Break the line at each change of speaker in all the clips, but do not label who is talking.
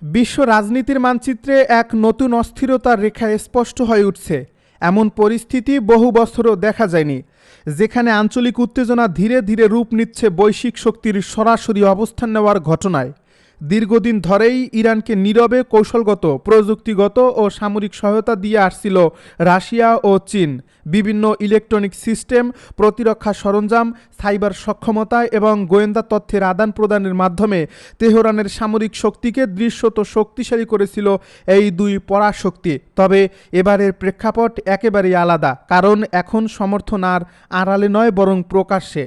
বিশ্ব রাজনীতির মানচিত্রে এক নতুন অস্থিরতার রেখা স্পষ্ট হয়ে উঠছে। এমন পরিস্থিতি বহু বছরও দেখা যায়নি, যেখানে আঞ্চলিক উত্তেজনা ধীরে ধীরে রূপ নিচ্ছে বৈশ্বিক শক্তির সরাসরি অবস্থান নেওয়ার ঘটনায়। দীর্ঘদিন ধরেই ইরানকে নীরবে কৌশলগত, প্রযুক্তিগত ও সামরিক সহায়তা দিয়ে আসছিল রাশিয়া ও চীন। বিভিন্ন ইলেকট্রনিক সিস্টেম, প্রতিরক্ষা সরঞ্জাম, সাইবার সক্ষমতা এবং গোয়েন্দা তথ্যের আদান প্রদানের মাধ্যমে তেহরানের সামরিক শক্তিকে দৃশ্যত শক্তিশালী করেছিল এই দুই পরাশক্তি। তবে এবারের প্রেক্ষাপট একেবারেই আলাদা, কারণ এখন সমর্থন আর আড়ালে নয়, বরং প্রকাশ্যে।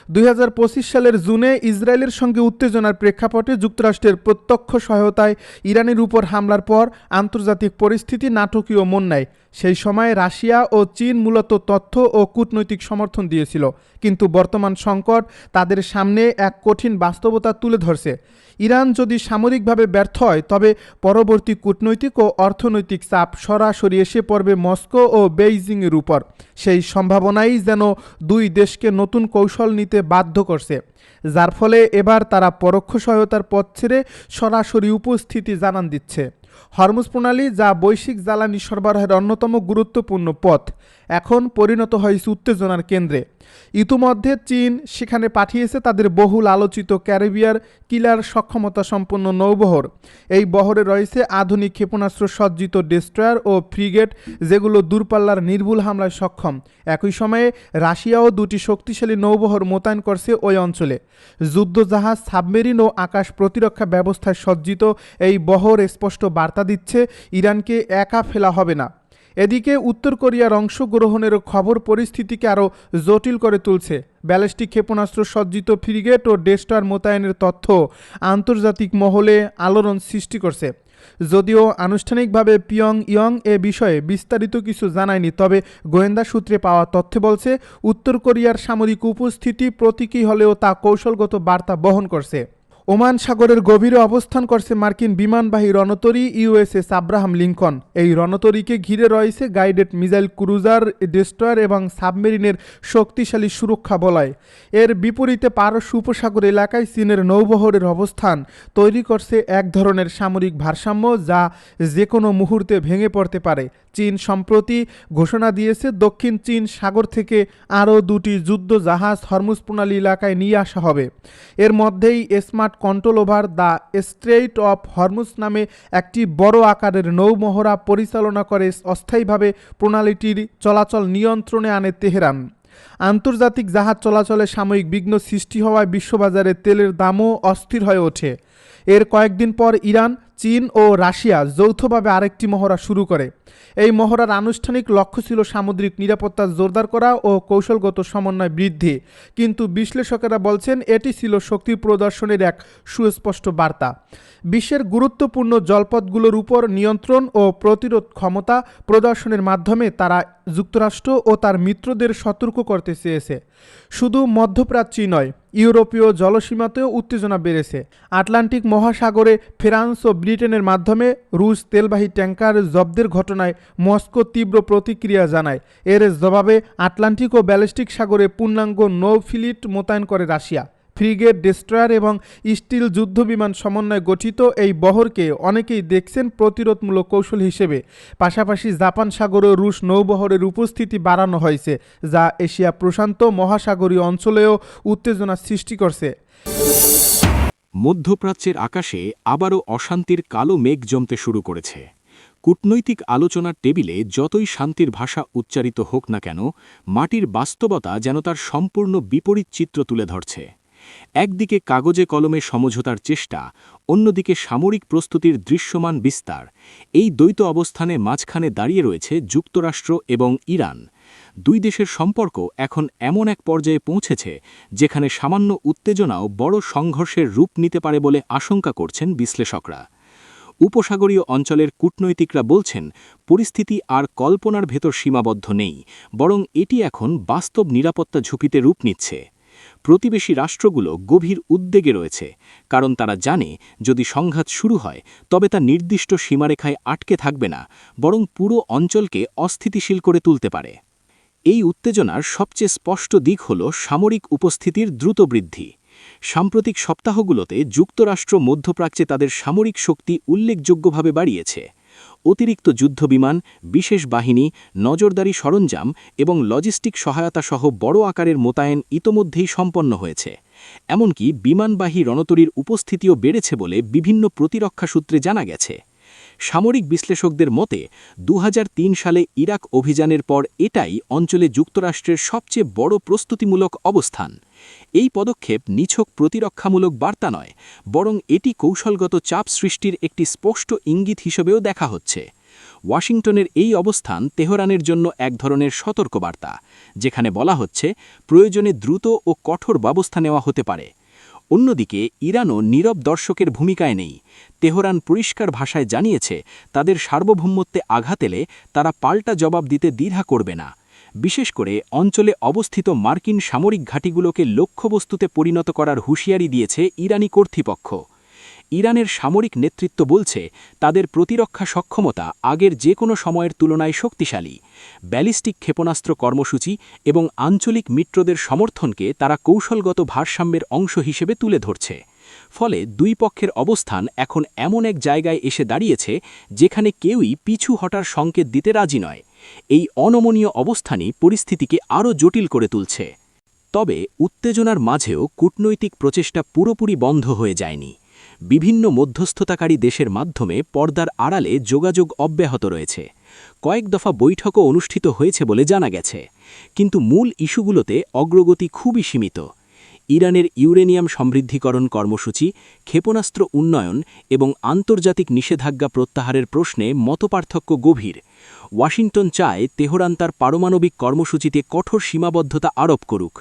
2025 সালের জুনে ইসরায়েলের সঙ্গে উত্তেজনার প্রেক্ষাপটে যুক্তরাষ্ট্রের প্রত্যক্ষ সহায়তায় ইরানের উপর হামলার পর আন্তর্জাতিক পরিস্থিতি নাটকীয় মন নেয়। সেই সময় রাশিয়া ও চীন মূলত তথ্য ও কূটনৈতিক সমর্থন দিয়েছিল, কিন্তু বর্তমান সংকট তাদের সামনে এক কঠিন বাস্তবতা তুলে ধরছে। ইরান যদি সামরিকভাবে ব্যর্থ হয়, তবে পরবর্তী কূটনৈতিক ও অর্থনৈতিক চাপ সরাসরি এসে পড়বে মস্কো ও বেইজিংয়ের উপর। সেই সম্ভাবনাই যেন দুই দেশকে নতুন কৌশল নিতে বাধ্য করছে, যার ফলে এবার তারা পরোক্ষ সহায়তার পথ ছেড়ে সরাসরি উপস্থিতি জানান দিচ্ছে। হরমুজ প্রণালী, যা বৈশ্বিক জ্বালানি সরবরাহের অন্যতম গুরুত্বপূর্ণ পথ, এখন পরিণত হয়েছে উত্তেজনার কেন্দ্রে। ইতিমধ্যে চীন সেখানে পাঠিয়েছে তাদের বহুল আলোচিত ক্যারিবিয়ার কিলার সক্ষমতা সম্পন্ন নৌবহর। এই বহরে রয়েছে আধুনিক ক্ষেপণাস্ত্র সজ্জিত ডেস্ট্রয়ার ও ফ্রিগেট, যেগুলো দূরপাল্লার নির্ভুল হামলায় সক্ষম। একই সময়ে রাশিয়াও দুটি শক্তিশালী নৌবহর মোতায়েন করছে ওই অঞ্চলে। যুদ্ধজাহাজ, সাবমেরিন ও আকাশ প্রতিরক্ষা ব্যবস্থায় সজ্জিত এই বহর স্পষ্ট বার্তা দিচ্ছে, ইরানকে একা ফেলা হবে না। এদিকে উত্তর কোরিয়ার অংশগ্রহণের খবর পরিস্থিতিকে আরও জটিল করে তুলছে। ব্যালিস্টিক ক্ষেপণাস্ত্র সজ্জিত ফ্রিগেট ও ডেস্ট্রয়ার মোতায়েনের তথ্য আন্তর্জাতিক মহলে আলোড়ন সৃষ্টি করছে। যদিও আনুষ্ঠানিকভাবে পিয়ংইয়ং এ বিষয়ে বিস্তারিত কিছু জানায়নি, তবে গোয়েন্দা সূত্রে পাওয়া তথ্য বলছে, উত্তর কোরিয়ার সামরিক উপস্থিতি প্রতীকী হলেও তা কৌশলগত বার্তা বহন করছে। ওমান সাগরের গভীরে অবস্থান করছে মার্কিন বিমানবাহী রণতরী ইউএসএস আব্রাহাম লিঙ্কন। এই রণতরীকে ঘিরে রয়েছে গাইডেড মিসাইল ক্রুজার, ডেস্ট্রয়ার এবং সাবমেরিনের শক্তিশালী সুরক্ষা বলয়। এর বিপরীতে পারস্য উপসাগর এলাকায় চীনের নৌবহরের অবস্থান তৈরি করছে এক ধরনের সামরিক ভারসাম্য, যা যে কোনো মুহূর্তে ভেঙে পড়তে পারে। চীন সম্প্রতি ঘোষণা দিয়েছে, দক্ষিণ চীন সাগর থেকে আরও দুটি যুদ্ধ জাহাজ হরমুজ প্রণালী এলাকায় নিয়ে আসা হবে। এর মধ্যেই smart control over the strait of Hormuz নামে একটি বড় আকারের নৌমহড়া পরিচালনা করে অস্থায়ীভাবে প্রণালীটির চলাচল নিয়ন্ত্রণে আনে তেহরান। আন্তর্জাতিক জাহাজ চলাচলে সাময়িক বিঘ্ন সৃষ্টি হওয়ায় বিশ্ববাজারে তেলের দামও অস্থির হয়ে ওঠে। এর কয়েকদিন পর ইরান, চীন ও রাশিয়া যৌথভাবে আরেকটি মহড়া শুরু করে। এই মহড়ার আনুষ্ঠানিক লক্ষ্য ছিল সামুদ্রিক নিরাপত্তা জোরদার করা ও কৌশলগত সমন্বয় বৃদ্ধি, কিন্তু বিশ্লেষকেরা বলছেন এটি ছিল শক্তি প্রদর্শনের এক সুস্পষ্ট বার্তা। বিশ্বের গুরুত্বপূর্ণ জলপথগুলোর উপর নিয়ন্ত্রণ ও প্রতিরোধ ক্ষমতা প্রদর্শনের মাধ্যমে তারা যুক্তরাষ্ট্র ও তার মিত্রদের সতর্ক করতে চেয়েছে। শুধু মধ্যপ্রাচ্যই নয়, ইউরোপীয় জলসীমাতেও উত্তেজনা বেড়েছে। আটলান্টিক মহাসাগরে ফ্রান্স ও ব্রিটেনের মাধ্যমে রুশ তেলবাহী ট্যাঙ্কার জব্দের ঘটনায় মস্কো তীব্র প্রতিক্রিয়া জানায়। এর জবাবে আটলান্টিক ও ব্যালিস্টিক সাগরে পূর্ণাঙ্গ নৌ ফ্লিট মোতায়েন করে রাশিয়া। ফ্রিগেট, ডেস্ট্রয়ার এবং স্টিল যুদ্ধবিমান সমন্বয়ে গঠিত এই বহরকে অনেকেই দেখছেন প্রতিরোধমূলক কৌশল হিসেবে। পাশাপাশি জাপান সাগরেও রুশ নৌবহরের উপস্থিতি বাড়ানো হয়েছে, যা এশিয়া প্রশান্ত মহাসাগরীয় অঞ্চলেও উত্তেজনা সৃষ্টি করছে।
মধ্যপ্রাচ্যের আকাশে আবারও অশান্তির কালো মেঘ জমতে শুরু করেছে। কূটনৈতিক আলোচনার টেবিলে যতই শান্তির ভাষা উচ্চারিত হোক না কেন, মাটির বাস্তবতা যেন তার সম্পূর্ণ বিপরীত চিত্র তুলে ধরছে। একদিকে কাগজে কলমে সমঝোতার চেষ্টা, অন্যদিকে সামরিক প্রস্তুতির দৃশ্যমান বিস্তার। এই দ্বৈত অবস্থানে মাঝখানে দাঁড়িয়ে রয়েছে যুক্তরাষ্ট্র এবং ইরান। দুই দেশের সম্পর্ক এখন এমন এক পর্যায়ে পৌঁছেছে, যেখানে সামান্য উত্তেজনাও বড় সংঘর্ষের রূপ নিতে পারে বলে আশঙ্কা করছেন বিশ্লেষকরা। উপসাগরীয় অঞ্চলের কূটনৈতিকরা বলছেন, পরিস্থিতি আর কল্পনার ভেতর সীমাবদ্ধ নেই, বরং এটি এখন বাস্তব নিরাপত্তা ঝুঁকিতে রূপ নিচ্ছে। প্রতিবেশী রাষ্ট্রগুলো গভীর উদ্বেগে রয়েছে, কারণ তারা জানে যদি সংঘাত শুরু হয় তবে তা নির্দিষ্ট সীমারেখায় আটকে থাকবে না, বরং পুরো অঞ্চলকে অস্থিতিশীল করে তুলতে পারে। এই উত্তেজনার সবচেয়ে স্পষ্ট দিক হল সামরিক উপস্থিতির দ্রুত বৃদ্ধি। সাম্প্রতিক সপ্তাহগুলোতে যুক্তরাষ্ট্র মধ্যপ্রাচ্যে তাদের সামরিক শক্তি উল্লেখযোগ্যভাবে বাড়িয়েছে। অতিরিক্ত যুদ্ধবিমান, বিশেষ বাহিনী, নজরদারি সরঞ্জাম এবং লজিস্টিক সহায়তাসহ বড় আকারের মোতায়েন ইতোমধ্যেই সম্পন্ন হয়েছে। এমনকি বিমানবাহী রণতরীর উপস্থিতিও বেড়েছে বলে বিভিন্ন প্রতিরক্ষা সূত্রে জানা গেছে। সামরিক বিশ্লেষকদের মতে ২০০৩ সালে ইরাক অভিযানের পর এটাই অঞ্চলে যুক্তরাষ্ট্রের সবচেয়ে বড় প্রস্তুতিমূলক অবস্থান। এই পদক্ষেপ নিছক প্রতিরক্ষামূলক বার্তা নয়, বরং এটি কৌশলগত চাপ সৃষ্টির একটি স্পষ্ট ইঙ্গিত হিসেবেও দেখা হচ্ছে। ওয়াশিংটনের এই অবস্থান তেহরানের জন্য এক ধরনের সতর্কবার্তা, যেখানে বলা হচ্ছে প্রয়োজনে দ্রুত ও কঠোর ব্যবস্থা নেওয়া হতে পারে। অন্যদিকে ইরানও নীরব দর্শকের ভূমিকায় নেই। তেহরান পরিষ্কার ভাষায় জানিয়েছে তাদের সার্বভৌমত্বে আঘাত এলে তারা পাল্টা জবাব দিতে দ্বিধা করবে না। বিশেষ করে অঞ্চলে অবস্থিত মার্কিন সামরিক ঘাঁটিগুলোকে লক্ষ্যবস্তুতে পরিণত করার হুঁশিয়ারি দিয়েছে ইরানি কর্তৃপক্ষ। ইরানের সামরিক নেতৃত্ব বলছে তাদের প্রতিরক্ষা সক্ষমতা আগের যে কোনো সময়ের তুলনায় শক্তিশালী। ব্যালিস্টিক ক্ষেপণাস্ত্র কর্মসূচি এবং আঞ্চলিক মিত্রদের সমর্থনকে তারা কৌশলগত ভারসাম্যের অংশ হিসেবে তুলে ধরছে। ফলে দুই পক্ষের অবস্থান এখন এমন এক জায়গায় এসে দাঁড়িয়েছে যেখানে কেউই পিছু হটার সংকেত দিতে রাজি নয়। এই অনমনীয় অবস্থানই পরিস্থিতিকে আরও জটিল করে তুলছে। তবে উত্তেজনার মাঝেও কূটনৈতিক প্রচেষ্টা পুরোপুরি বন্ধ হয়ে যায়নি। বিভিন্ন মধ্যস্থতাকারী দেশের মাধ্যমে পর্দার আড়ালে যোগাযোগ অব্যাহত রয়েছে। কয়েক দফা বৈঠকও অনুষ্ঠিত হয়েছে বলে জানা গেছে। কিন্তু মূল ইস্যুগুলোতে অগ্রগতি খুবই সীমিত। ইরানের ইউরেনিয়াম সমৃদ্ধিকরণ কর্মসূচি, ক্ষেপণাস্ত্র উন্নয়ন এবং আন্তর্জাতিক নিষেধাজ্ঞা প্রত্যাহারের প্রশ্নে মতপার্থক্য গভীর। ওয়াশিংটন চায় তেহরান তার পারমাণবিক কর্মসূচিতে কঠোর সীমাবদ্ধতা আরোপ করুক।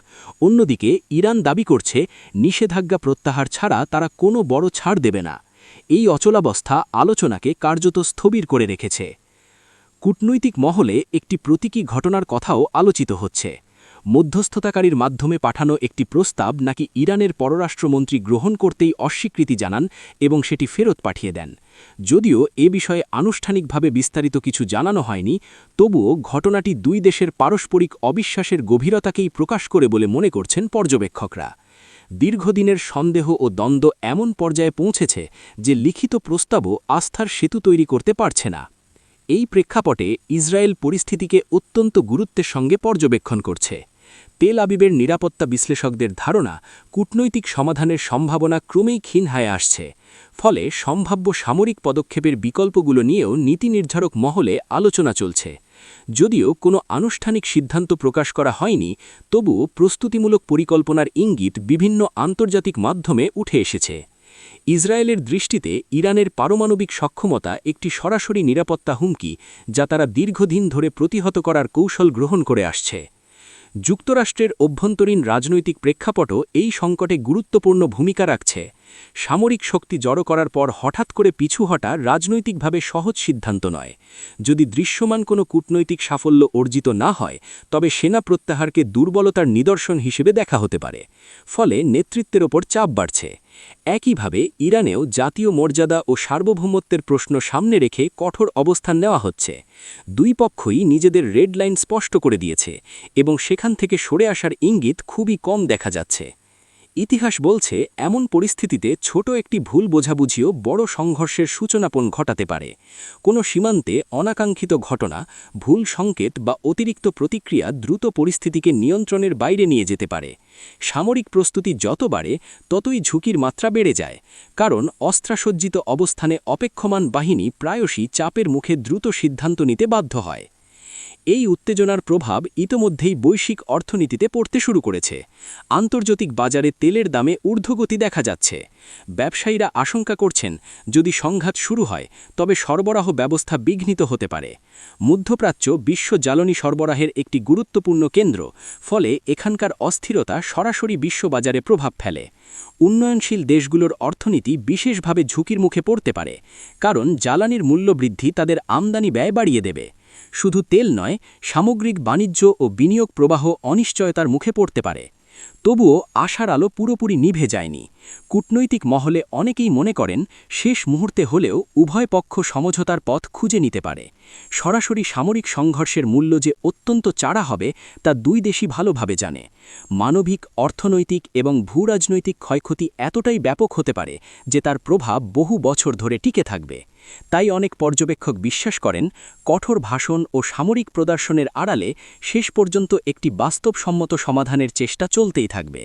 অন্যদিকে ইরান দাবি করছে নিষেধাজ্ঞা প্রত্যাহার ছাড়া তারা কোনো বড় ছাড় দেবে না। এই অচলাবস্থা আলোচনাকে কার্যত স্থবির করে রেখেছে। কূটনৈতিক মহলে একটি প্রতীকী ঘটনার কথাও আলোচিত হচ্ছে। মধ্যস্থতাকারীর মাধ্যমে পাঠানো একটি প্রস্তাব নাকি ইরানের পররাষ্ট্রমন্ত্রী গ্রহণ করতেই অস্বীকৃতি জানান এবং সেটি ফেরত পাঠিয়ে দেন। যদিও এ বিষয়ে আনুষ্ঠানিকভাবে বিস্তারিত কিছু জানানো হয়নি, তবুও ঘটনাটি দুই দেশের পারস্পরিক অবিশ্বাসের গভীরতাকেই প্রকাশ করে বলে মনে করছেন পর্যবেক্ষকরা। দীর্ঘদিনের সন্দেহ ও দ্বন্দ্ব এমন পর্যায়ে পৌঁছেছে যে লিখিত প্রস্তাবও আস্থার সেতু তৈরি করতে পারছে না। এই প্রেক্ষাপটে ইসরায়েল পরিস্থিতিকে অত্যন্ত গুরুত্বের সঙ্গে পর্যবেক্ষণ করছে। তেল আবিবের নিরাপত্তা বিশ্লেষকদের ধারণা, কূটনৈতিক সমাধানের সম্ভাবনা ক্রমেই ক্ষীণ হয়ে আসছে। ফলে সম্ভাব্য সামরিক পদক্ষেপের বিকল্পগুলো নিয়েও নীতি নির্ধারক মহলে আলোচনা চলছে। যদিও কোনো আনুষ্ঠানিক সিদ্ধান্ত প্রকাশ করা হয়নি, তবুও প্রস্তুতিমূলক পরিকল্পনার ইঙ্গিত বিভিন্ন আন্তর্জাতিক মাধ্যমে উঠে এসেছে। ইসরায়েলের দৃষ্টিতে ইরানের পারমাণবিক সক্ষমতা একটি সরাসরি নিরাপত্তা হুমকি, যা তারা দীর্ঘদিন ধরে প্রতিহত করার কৌশল গ্রহণ করে আসছে। যুক্তরাষ্ট্রের অভ্যন্তরীণ রাজনৈতিক প্রেক্ষাপটও এই সংকটে গুরুত্বপূর্ণ ভূমিকা রাখছে। সামরিক শক্তি জড়ো করার পর হঠাৎ করে পিছু হটা রাজনৈতিকভাবে সহজ সিদ্ধান্ত নয়। যদি দৃশ্যমান কোনো কূটনৈতিক সাফল্য অর্জিত না হয়, তবে সেনা প্রত্যাহারকে দুর্বলতার নিদর্শন হিসেবে দেখা হতে পারে। ফলে নেতৃত্বের ওপর চাপ বাড়ছে। একইভাবে ইরানেও জাতীয় মর্যাদা ও সার্বভৌমত্বের প্রশ্ন সামনে রেখে কঠোর অবস্থান নেওয়া হচ্ছে। দুই পক্ষই নিজেদের রেড লাইন স্পষ্ট করে দিয়েছে এবং সেখান থেকে সরে আসার ইঙ্গিত খুবই কম দেখা যাচ্ছে। ইতিহাস বলছে এমন পরিস্থিতিতে ছোট একটি ভুল বোঝাবুঝিও বড় সংঘর্ষের সূচনাপন ঘটাতে পারে। কোনো সীমান্তে অনাকাঙ্ক্ষিত ঘটনা, ভুল সংকেত বা অতিরিক্ত প্রতিক্রিয়া দ্রুত পরিস্থিতিকে নিয়ন্ত্রণের বাইরে নিয়ে যেতে পারে। সামরিক প্রস্তুতি যত বাড়ে ততই ঝুঁকির মাত্রা বেড়ে যায়, কারণ অস্ত্রাসজ্জিত অবস্থানে অপেক্ষমান বাহিনী প্রায়শই চাপের মুখে দ্রুত সিদ্ধান্ত নিতে বাধ্য হয়। এই উত্তেজনার প্রভাব ইতোমধ্যেই বৈশ্বিক অর্থনীতিতে পড়তে শুরু করেছে। আন্তর্জাতিক বাজারে তেলের দামে ঊর্ধ্বগতি দেখা যাচ্ছে। ব্যবসায়ীরা আশঙ্কা করছেন, যদি সংঘাত শুরু হয় তবে সরবরাহ ব্যবস্থা বিঘ্নিত হতে পারে। মধ্যপ্রাচ্য বিশ্ব জ্বালানি সরবরাহের একটি গুরুত্বপূর্ণ কেন্দ্র, ফলে এখানকার অস্থিরতা সরাসরি বিশ্ববাজারে প্রভাব ফেলে। উন্নয়নশীল দেশগুলোর অর্থনীতি বিশেষভাবে ঝুঁকির মুখে পড়তে পারে, কারণ জ্বালানির মূল্যবৃদ্ধি তাদের আমদানি ব্যয় বাড়িয়ে দেবে। শুধু তেল নয়, সামগ্রিক বাণিজ্য ও বিনিয়োগ প্রবাহ অনিশ্চয়তার মুখে পড়তে পারে। তবুও আশার আলো পুরোপুরি নিভে যায়নি। কূটনৈতিক মহলে অনেকেই মনে করেন শেষ মুহূর্তে হলেও উভয় পক্ষ সমঝোতার পথ খুঁজে নিতে পারে। সরাসরি সামরিক সংঘর্ষের মূল্য যে অত্যন্ত চাড়া হবে তা দুই দেশই ভালোভাবে জানে। মানবিক, অর্থনৈতিক এবং ভূরাজনৈতিক ক্ষয়ক্ষতি এতটাই ব্যাপক হতে পারে যে তার প্রভাব বহু বছর ধরে টিকে থাকবে। তাই অনেক পর্যবেক্ষক বিশ্বাস করেন কঠোর ভাষণ ও সামরিক প্রদর্শনের আড়ালে শেষ পর্যন্ত একটি বাস্তবসম্মত সমাধানের চেষ্টা চলতেই থাকবে।